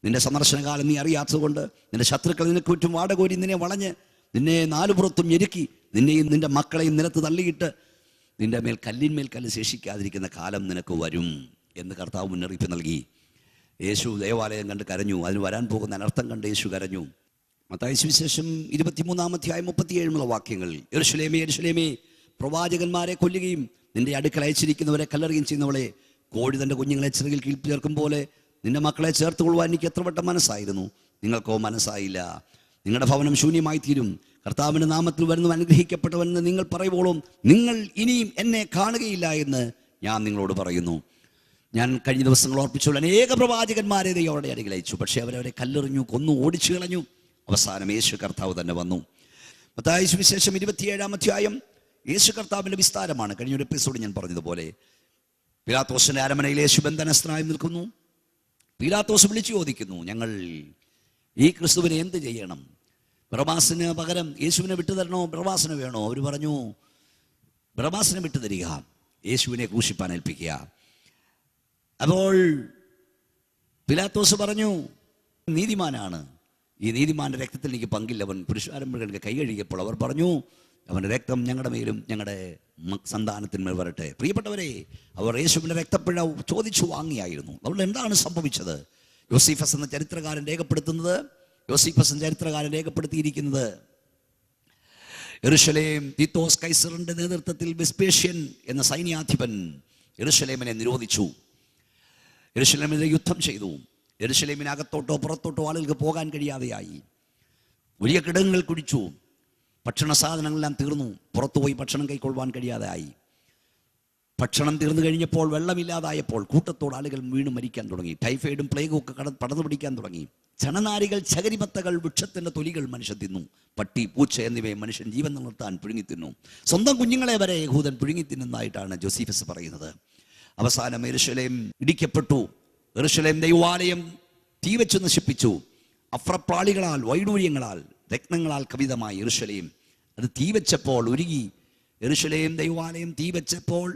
നിന്റെ സന്ദർശനകാലം നീ അറിയാത്തതുകൊണ്ട് നിന്റെ ശത്രുക്കൾ നിനക്ക് ചുറ്റും വാടകോരി നിന്നെ വളഞ്ഞ് നിന്നെ നാലുപുറത്തും ഞെരുക്കി നിന്നെയും നിന്റെ മക്കളെയും നിലത്ത് തള്ളിയിട്ട് നിന്റെ മേൽ കല്ലിന്മേൽ കല്ല് ശേഷിക്കാതിരിക്കുന്ന കാലം നിനക്ക് വരും എന്ന് കർത്താവ് മുന്നറിയിപ്പ് നൽകി. യേശു ദേവാലയം കണ്ട് കരഞ്ഞു. അതിന് വരാൻ പോകുന്ന അനർത്ഥം കണ്ട് യേശു കരഞ്ഞു. മത്തായി സുവിശേഷം 23-37 വാക്യങ്ങൾ. യെരൂശലേമേ യെരൂശലേമേ, പ്രവാചകന്മാരെ കൊല്ലുകയും നിന്റെ അടുക്കൽ അയച്ചിരിക്കുന്നവരെ കല്ലെറിയുകയും ചെയ്യുന്നവളെ, കോഴി തൻ്റെ കുഞ്ഞുങ്ങളെ ചിറകിൽ കീഴ്പ്പ് ചേർക്കും പോലെ നിന്റെ മക്കളെ ചേർത്ത് കൊള്ളുവാൻ എനിക്ക് എത്ര വട്ടം മനസ്സായിരുന്നു, നിങ്ങൾക്കോ മനസ്സായില്ല. നിങ്ങളുടെ ഭവനം ശൂന്യമായി തീരും. കർത്താവിൻ്റെ നാമത്തിൽ വരുന്നവൻ അനുഗ്രഹിക്കപ്പെട്ടവനെന്ന് നിങ്ങൾ പറയുമ്പോഴും നിങ്ങൾ ഇനിയും എന്നെ കാണുകയില്ല എന്ന് ഞാൻ നിങ്ങളോട് പറയുന്നു. ഞാൻ കഴിഞ്ഞ ദിവസങ്ങൾ ഓർപ്പിച്ചുള്ള അനേക പ്രവാചകന്മാരെ ദൈവം അവരുടെ അരികിൽ അയച്ചു. പക്ഷേ അവരവരെ കല്ലെറിഞ്ഞു, കൊന്നു, ഓടിച്ചു കളഞ്ഞു. അവസാനം യേശു കർത്താവ് തന്നെ വന്നു. മത്തായി സുവിശേഷം 27 യേശു കർത്താവിൻ്റെ വിസ്താരമാണ്. കഴിഞ്ഞൊരു എപ്പിസോഡ് ഞാൻ പറഞ്ഞതുപോലെ പീലാത്തോസിൻ്റെ അരമനയിൽ യേശു ബന്ധനസ്ഥനായി നിൽക്കുന്നു. പീലാത്തോസ് വിളിച്ചു ചോദിക്കുന്നു, ഞങ്ങൾ ഈ ക്രിസ്തുവിനെ എന്ത് ചെയ്യണം? ബറബ്ബാസിന് പകരം യേശുവിനെ വിട്ടുതരണോ, ബറബ്ബാസിന് വേണോ? അവർ പറഞ്ഞു, ബറബ്ബാസിനെ വിട്ടുതരിക, യേശുവിനെ ക്രൂശിപ്പാൻ ഏൽപ്പിക്കുക. അപ്പോൾ പീലാത്തോസ് പറഞ്ഞു, നീതിമാനാണ്, ഈ നീതിമാന്റെ രക്തത്തിൽ എനിക്ക് പങ്കില്ല. അവൻ പുരുഷാരംഭങ്ങൾക്ക് കൈ കഴുകിയപ്പോൾ അവർ പറഞ്ഞു, അവൻ്റെ രക്തം ഞങ്ങളുടെ മേലും ഞങ്ങളുടെ സന്താനത്തിന്മേൽ വരട്ടെ. പ്രിയപ്പെട്ടവരെ, അവർ യേശുവിൻ്റെ രക്തപ്പിഴ ചോദിച്ചു വാങ്ങിയായിരുന്നു. അതുകൊണ്ട് എന്താണ് സംഭവിച്ചത്? യോസീഫസ് എന്ന ചരിത്രകാരൻ രേഖപ്പെടുത്തിയിരിക്കുന്നത്, യെരൂശലേം തീത്തോസ് കൈസറിന്റെ നേതൃത്വത്തിൽ വെസ്പേഷ്യൻ എന്ന സൈന്യാധിപൻ യെരൂശലേമിനെ നിരോധിച്ചു. യെരൂശലേമിനെ യുദ്ധം ചെയ്തു. യെരൂശലേമിനകത്തോട്ടോ പുറത്തോട്ടോ ആളുകൾക്ക് പോകാൻ കഴിയാതെയായി. വലിയ കിടങ്ങുകൾ കുഴിച്ചു. ഭക്ഷണ സാധനങ്ങളെല്ലാം തീർന്നു. പുറത്തുപോയി ഭക്ഷണം കൈക്കൊള്ളുവാൻ കഴിയാതെയായി. ഭക്ഷണം തീർന്നു കഴിഞ്ഞപ്പോൾ, വെള്ളമില്ലാതായപ്പോൾ കൂട്ടത്തോട് ആളുകൾ വീണ് മരിക്കാൻ തുടങ്ങി. ടൈഫോയിഡും പ്ലേഗും ഒക്കെ പടർന്നു പിടിക്കാൻ തുടങ്ങി. ചണനാരികൾ, ചകരിമത്തകൾ, വൃക്ഷത്തിൻ്റെ തൊലികൾ മനുഷ്യൻ തിന്നു. പട്ടി, പൂച്ച എന്നിവയെ മനുഷ്യൻ ജീവൻ നിലനിർത്താൻ പുഴുങ്ങി തിന്നു. സ്വന്തം കുഞ്ഞുങ്ങളെ വരെ യഹൂദൻ പുഴുങ്ങി തിന്നുന്നതായിട്ടാണ് ജോസീഫസ് പറയുന്നത്. അവസാനം യെരൂശലേം ഇടിക്കപ്പെട്ടു. യെരൂശലേം ദൈവാലയം തീവച്ച് നശിപ്പിച്ചു. അഫ്രപ്രാളികളാൽ, വൈഡൂര്യങ്ങളാൽ, രത്നങ്ങളാൽ കവിതമായി യെരൂശലേം അത് തീവച്ചപ്പോൾ ഉരുകി. യെരൂശലേം ദൈവാലയം തീവച്ചപ്പോൾ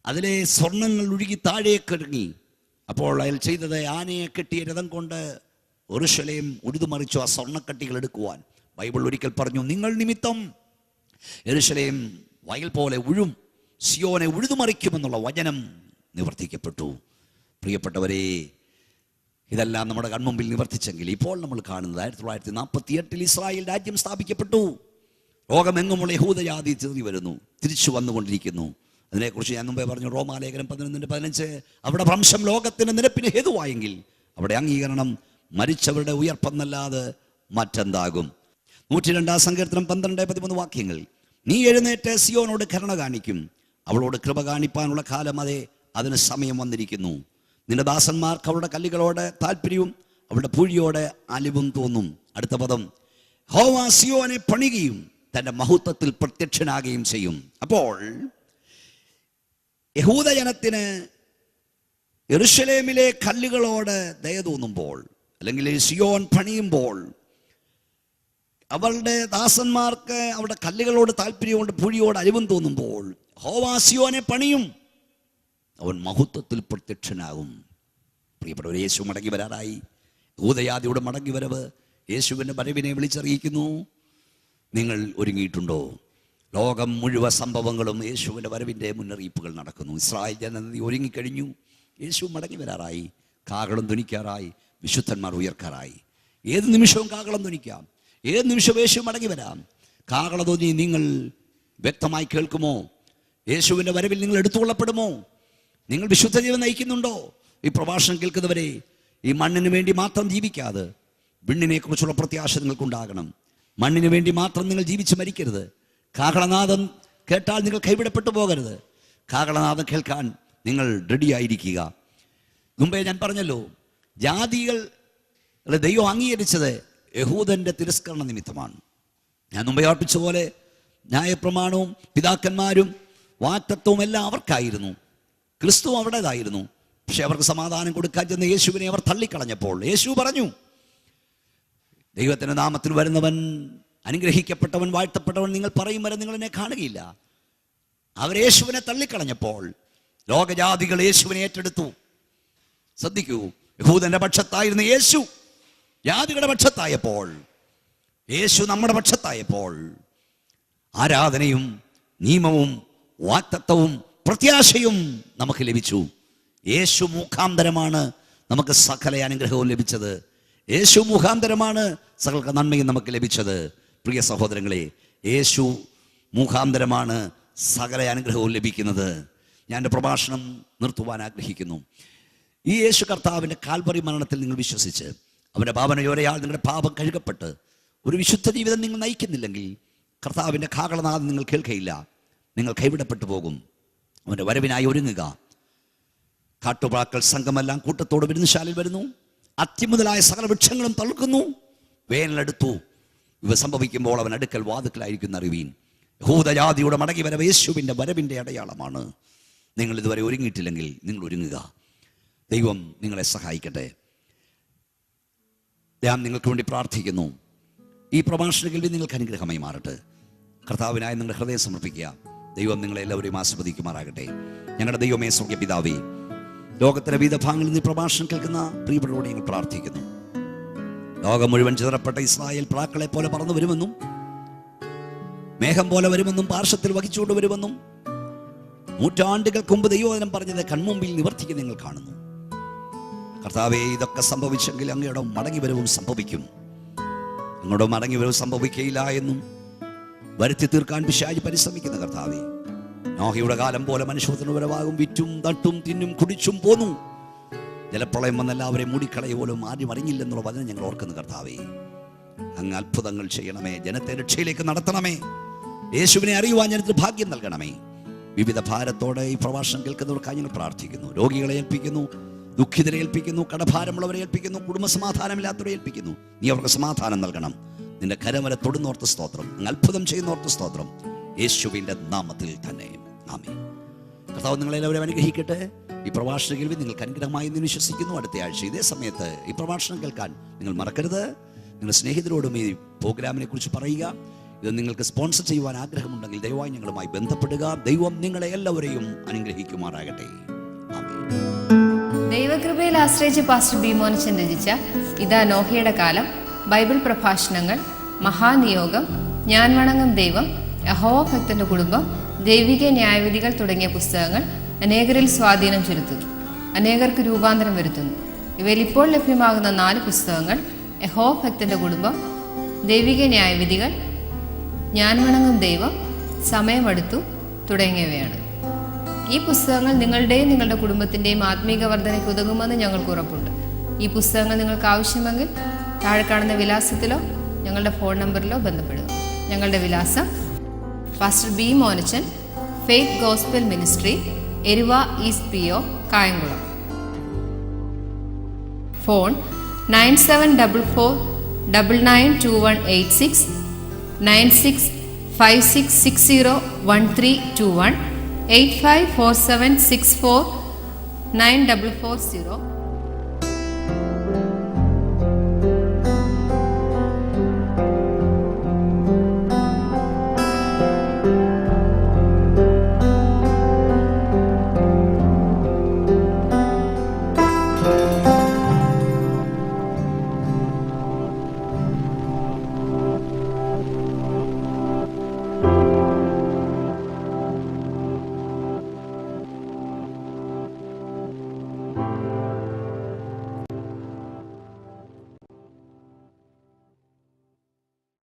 അതിലെ സ്വർണ്ണങ്ങൾ ഒഴുകി താഴേക്കിറങ്ങി. അപ്പോൾ അയാൾ ചെയ്തത്, ആനയെ കെട്ടിയ രഥം കൊണ്ട് യെരൂശലേം ഉഴുതുമറിച്ചു ആ സ്വർണ്ണക്കട്ടികൾ എടുക്കുവാൻ. ബൈബിൾ ഒരിക്കൽ പറഞ്ഞു, നിങ്ങൾ നിമിത്തം യെരൂശലേം വയൽ പോലെ ഉഴും, സിയോനെ ഉഴുതുമറിക്കുമെന്നുള്ള വചനം നിവർത്തിക്കപ്പെട്ടു. പ്രിയപ്പെട്ടവരെ, ഇതെല്ലാം നമ്മുടെ കൺമുമ്പിൽ നിവർത്തിച്ചെങ്കിൽ ഇപ്പോൾ നമ്മൾ കാണുന്നത് 1948 ഇസ്രായേൽ രാജ്യം സ്ഥാപിക്കപ്പെട്ടു. ലോകമെങ്ങുമുള്ള യഹൂദജാതി ചിതറി വരുന്നു, തിരിച്ചു വന്നുകൊണ്ടിരിക്കുന്നു. അതിനെക്കുറിച്ച് ഞാൻ മുമ്പേ പറഞ്ഞു, റോമാലേഖനം 11:15, അവിടെ ഭ്രംശം ലോകത്തിന് നിരപ്പിന് ഹേതുവായെങ്കിൽ അവിടെ അംഗീകരണം മരിച്ചവരുടെ ഉയർപ്പെന്നല്ലാതെ മറ്റെന്താകും? 102 സങ്കീർത്തനം 12-13 വാക്യങ്ങൾ. നീ എഴുന്നേറ്റ് സിയോനോട് കരുണ കാണിക്കും, അവളോട് കൃപ കാണിപ്പാനുള്ള കാലം അതിന് സമയം വന്നിരിക്കുന്നു. നിന്റെ ദാസന്മാർക്ക് അവളുടെ കല്ലുകളോട് താല്പര്യവും അവളുടെ പൂഴിയോട് അലിവും തോന്നും. അടുത്ത പദം, യഹോവ സിയോനെ പണിയുകയും തൻ്റെ മഹത്വത്തിൽ പ്രത്യക്ഷനാകുകയും ചെയ്യും. അപ്പോൾ യഹൂദജനത്തിന് യെരൂശലേമിലെ കല്ലുകളോട് ദയ തോന്നുമ്പോൾ, അല്ലെങ്കിൽ സിയോൻ പണിയുമ്പോൾ, അവളുടെ ദാസന്മാർക്ക് അവരുടെ കല്ലുകളോട് താല്പര്യമുണ്ട്, പൂഴിയോട് അലിവും തോന്നുമ്പോൾ, യഹോവ സിയോനെ പണിയും, അവൻ മഹത്വത്തിൽ പ്രത്യക്ഷനാകും. പ്രിയപ്പെട്ടവർ, യേശു മടങ്ങി വരാറായി. യഹൂദജാതിയുടെ മടങ്ങി വരവ് യേശുവിൻ്റെ വരവിനെ വിളിച്ചറിയിക്കുന്നു. നിങ്ങൾ ഒരുങ്ങിയിട്ടുണ്ടോ? ലോകം മുഴുവൻ സംഭവങ്ങളും യേശുവിൻ്റെ വരവിൻ്റെ മുന്നറിയിപ്പുകൾ നടക്കുന്നു. ഇസ്രായേൽ ജനത ഒരുങ്ങിക്കഴിഞ്ഞു. യേശു മടങ്ങി വരാറായി. കാഹളം ധ്വനിക്കാറായി. വിശുദ്ധന്മാർ ഉയർക്കാറായി. ഏത് നിമിഷവും കാഹളം ധ്വനിക്കാം. ഏത് നിമിഷവും യേശു മടങ്ങി വരാം. കാഹളധ്വനി നിങ്ങൾ വ്യക്തമായി കേൾക്കുമോ? യേശുവിൻ്റെ വരവിൽ നിങ്ങൾ എടുത്തുകൊള്ളപ്പെടുമോ? നിങ്ങൾ വിശുദ്ധ ജീവൻ നയിക്കുന്നുണ്ടോ? ഈ പ്രഭാഷണം കേൾക്കുന്നവരെ, ഈ മണ്ണിന് വേണ്ടി മാത്രം ജീവിക്കാതെ വിണ്ണിനെ കുറിച്ചുള്ള പ്രത്യാശ നിങ്ങൾക്കുണ്ടാകണം. മണ്ണിന് വേണ്ടി മാത്രം നിങ്ങൾ ജീവിച്ച് മരിക്കരുത്. കാഹളനാദം കേട്ടാൽ നിങ്ങൾ കൈവിടപ്പെട്ടു പോകരുത്. കാഹളനാദം കേൾക്കാൻ നിങ്ങൾ റെഡിയായിരിക്കുക. മുമ്പേ ഞാൻ പറഞ്ഞല്ലോ, ജാതികൾ ദൈവം അംഗീകരിച്ചത് യഹൂദൻ്റെ തിരസ്കരണ നിമിത്തമാണ്. ഞാൻ മുമ്പേ ഓർപ്പിച്ച പോലെ ന്യായപ്രമാണവും പിതാക്കന്മാരും വാഗ്ദത്തവും എല്ലാം അവർക്കായിരുന്നു. ക്രിസ്തു അവരുടേതായിരുന്നു. പക്ഷെ അവർക്ക് സമാധാനം കൊടുക്കാൻ ചെന്ന യേശുവിനെ അവർ തള്ളിക്കളഞ്ഞപ്പോൾ യേശു പറഞ്ഞു, ദൈവത്തിൻ്റെ നാമത്തിൽ വരുന്നവൻ അനുഗ്രഹിക്കപ്പെട്ടവൻ, വാഴ്ത്തപ്പെട്ടവൻ നിങ്ങൾ പറയും വരെ നിങ്ങൾ എന്നെ കാണുകയില്ല. അവർ യേശുവിനെ തള്ളിക്കളഞ്ഞപ്പോൾ ലോകജാതികൾ യേശുവിനെ ഏറ്റെടുത്തു. ശ്രദ്ധിക്കൂ, യഹൂദന്റെ പക്ഷത്തായിരുന്ന യേശു ജാതികളുടെ പക്ഷത്തായപ്പോൾ, യേശു നമ്മുടെ പക്ഷത്തായപ്പോൾ ആരാധനയും നിയമവും വാഗ്ദത്തവും പ്രത്യാശയും നമുക്ക് ലഭിച്ചു. യേശു മുഖാന്തരമാണ് നമുക്ക് സകല അനുഗ്രഹവും ലഭിച്ചത്. യേശു മുഖാന്തരമാണ് സകല നന്മയും നമുക്ക് ലഭിച്ചത്. പ്രിയ സഹോദരങ്ങളെ, യേശു മുഖാന്തരമാണ് സകല അനുഗ്രഹവും ലഭിക്കുന്നത്. ഞാൻ എൻ്റെ പ്രഭാഷണം നിർത്തുവാൻ ആഗ്രഹിക്കുന്നു. ഈ യേശു കർത്താവിൻ്റെ കാൽവറി മരണത്തിൽ നിങ്ങൾ വിശ്വസിച്ച് അവൻ്റെ പാപനയോരയാൽ നിങ്ങളുടെ പാപം കഴുകപ്പെട്ട് ഒരു വിശുദ്ധ ജീവിതം നിങ്ങൾ നയിക്കുന്നില്ലെങ്കിൽ കർത്താവിൻ്റെ കാഹളനാദം നിങ്ങൾ കേൾക്കയില്ല. നിങ്ങൾ കൈവിടപ്പെട്ടു പോകും. അവൻ്റെ വരവിനായി ഒരുങ്ങുക. കാട്ടുപ്രാക്കൾ സംഘമെല്ലാം കൂട്ടത്തോട് വിരുന്നുശാലയിൽ വരുന്നു. അത്തിമുതലായ സകല വൃക്ഷങ്ങളും തളുക്കുന്നു. വേനലെടുത്തു. ഇവ സംഭവിക്കുമ്പോൾ അവൻ അടുക്കൽ വാതുക്കലായിരിക്കുന്ന അറിവീൻ. യഹൂദജാതിയുടെ മടങ്ങി വരവ് യേശുവിൻ്റെ വരവിൻ്റെ അടയാളമാണ്. നിങ്ങൾ ഇതുവരെ ഒരുങ്ങിയിട്ടില്ലെങ്കിൽ നിങ്ങൾ ഒരുങ്ങുക. ദൈവം നിങ്ങളെ സഹായിക്കട്ടെ. ഞാൻ നിങ്ങൾക്ക് വേണ്ടി പ്രാർത്ഥിക്കുന്നു. ഈ പ്രഭാഷണ കേൾവി നിങ്ങൾക്ക് അനുഗ്രഹമായി മാറട്ടെ. കർത്താവിനായി നിങ്ങളുടെ ഹൃദയം സമർപ്പിക്കുക. ദൈവം നിങ്ങളെല്ലാവരെയും ആസ്വദിക്കുമാറാകട്ടെ. ഞങ്ങളുടെ ദൈവമേ, സ്വർഗ്ഗ പിതാവേ, ലോകത്തിലെ വിവിധ ഭാഗങ്ങളിൽ നിന്ന് പ്രഭാഷണം കേൾക്കുന്ന പ്രിയപ്പെട്ടവരോട് ഞങ്ങൾ പ്രാർത്ഥിക്കുന്നു. ലോകം മുഴുവൻ ചിതറപ്പെട്ട ഇസ്രായേൽ പ്രാക്കളെ പോലെ പറന്നു വരുമെന്നും മേഘം പോലെ വരുമെന്നും പാർശ്വത്തിൽ വഹിച്ചുകൊണ്ട് വരുമെന്നും നൂറ്റാണ്ടുകൾക്ക് മുമ്പ് ദൈവവചനം പറഞ്ഞത് കൺമുമ്പിൽ നിവർത്തിക്ക് നിങ്ങൾ കാണുന്നു. കർത്താവേ, ഇതൊക്കെ സംഭവിച്ചെങ്കിൽ അങ്ങയുടെ മടങ്ങിവരവും സംഭവിക്കും. അങ്ങയുടെ മടങ്ങിവരവും സംഭവിക്കയില്ല എന്നും വരുത്തി തീർക്കാൻ പിശാച് പരിശ്രമിക്കുന്ന കർത്താവേ, നോഹയുടെ കാലം പോലെ മനുഷ്യത്തിന് വരവാകും. വിറ്റും തട്ടും തിന്നും കുടിച്ചും പോന്നു. ജലപ്രളയം വന്ന് എല്ലാവരെയും മൂടിക്കളയ പോലും ആരും അറിഞ്ഞില്ലെന്നുള്ള വചനം ഞങ്ങൾ ഓർക്കുന്നു. കർത്താവേ, അങ്ങ് അത്ഭുതങ്ങൾ ചെയ്യണമേ. ജനത്തെ രക്ഷയിലേക്ക് നടത്തണമേ. യേശുവിനെ അറിയുവാൻ ജനത്തിന് ഭാഗ്യം നൽകണമേ. വിവിധ ഭാരത്തോടെ ഈ പ്രഭാഷണം കേൾക്കുന്നവർക്കായി ഞങ്ങൾ പ്രാർത്ഥിക്കുന്നു. രോഗികളെ ഏൽപ്പിക്കുന്നു, ദുഃഖിതരെ ഏൽപ്പിക്കുന്നു, കടഭാരമുള്ളവരെ ഏൽപ്പിക്കുന്നു, കുടുംബസമാധാനമില്ലാത്തവരെ ഏൽപ്പിക്കുന്നു. നീ അവർക്ക് സമാധാനം നൽകണം. നിന്റെ കരവരെ തൊടുന്നോർത്ത് സ്തോത്രം. അങ്ങ് അത്ഭുതം ചെയ്യുന്നോർത്ത് സ്തോത്രം. യേശുവിൻ്റെ നാമത്തിൽ തന്നെ ആമേൻ. കർത്താവ് നിങ്ങളെല്ലാവരും അനുഗ്രഹിക്കട്ടെ. ഈ പ്രഭാഷണ കേൾവി നിങ്ങൾക്ക് അനുഗ്രഹമായി എന്ന് വിശ്വസിക്കുന്നു. അടുത്ത ആഴ്ച ഇതേ സമയത്ത് ഈ പ്രഭാഷണം കേൾക്കാൻ നിങ്ങൾ മറക്കരുത്. നിങ്ങളുടെ സ്നേഹിതരോടും ഈ പ്രോഗ്രാമിനെ കുറിച്ച് പറയുക. ഇത് നിങ്ങൾക്ക് സ്പോൺസർ ചെയ്യുവാൻ ആഗ്രഹമുണ്ടെങ്കിൽ ദയവായി ഞങ്ങളുമായി ബന്ധപ്പെടുക. ദൈവം നിങ്ങളെ എല്ലാവരെയും അനുഗ്രഹിക്കുമാറാകട്ടെ. ആമേൻ. ദൈവകൃപയിൽ ആശ്രയിച്ച് പാസ്റ്റർ ബി മോനച്ചൻ രചിച്ച ഇതാ നോഹയുടെ കാലം, ബൈബിൾ പ്രഭാഷണങ്ങൾ, മഹാനിയോഗം, ഞാൻ വണങ്ങും ദൈവം, യഹോവ ഭക്തന്റെ കുടുംബം, ദൈവിക ന്യായവിധികൾ തുടങ്ങിയ പുസ്തകങ്ങൾ അനേകരിൽ സ്വാധീനം ചെലുത്തുന്നു, അനേകർക്ക് രൂപാന്തരം വരുത്തുന്നു. ഇവയിൽ ഇപ്പോൾ ലഭ്യമാകുന്ന 4 പുസ്തകങ്ങൾ യഹോവ ഭക്തന്റെ കുടുംബം, ദൈവിക ന്യായവിധികൾ, ഞാൻ വണങ്ങും ദൈവം, സമയമെടുത്തു തുടങ്ങിയവയാണ്. ഈ പുസ്തകങ്ങൾ നിങ്ങളുടെയും നിങ്ങളുടെ കുടുംബത്തിൻ്റെയും ആത്മീക വർധനയ്ക്ക് ഉതകുമെന്ന് ഞങ്ങൾക്ക് ഉറപ്പുണ്ട്. ഈ പുസ്തകങ്ങൾ നിങ്ങൾക്ക് ആവശ്യമെങ്കിൽ താഴെ കാണുന്ന വിലാസത്തിലോ ഞങ്ങളുടെ ഫോൺ നമ്പറിലോ ബന്ധപ്പെടുക. ഞങ്ങളുടെ വിലാസം: pastor B Monachan, faith gospel ministry, Eruva east PO, Kayamkulam. Phone 9744992186, 9656601321, 8547649440.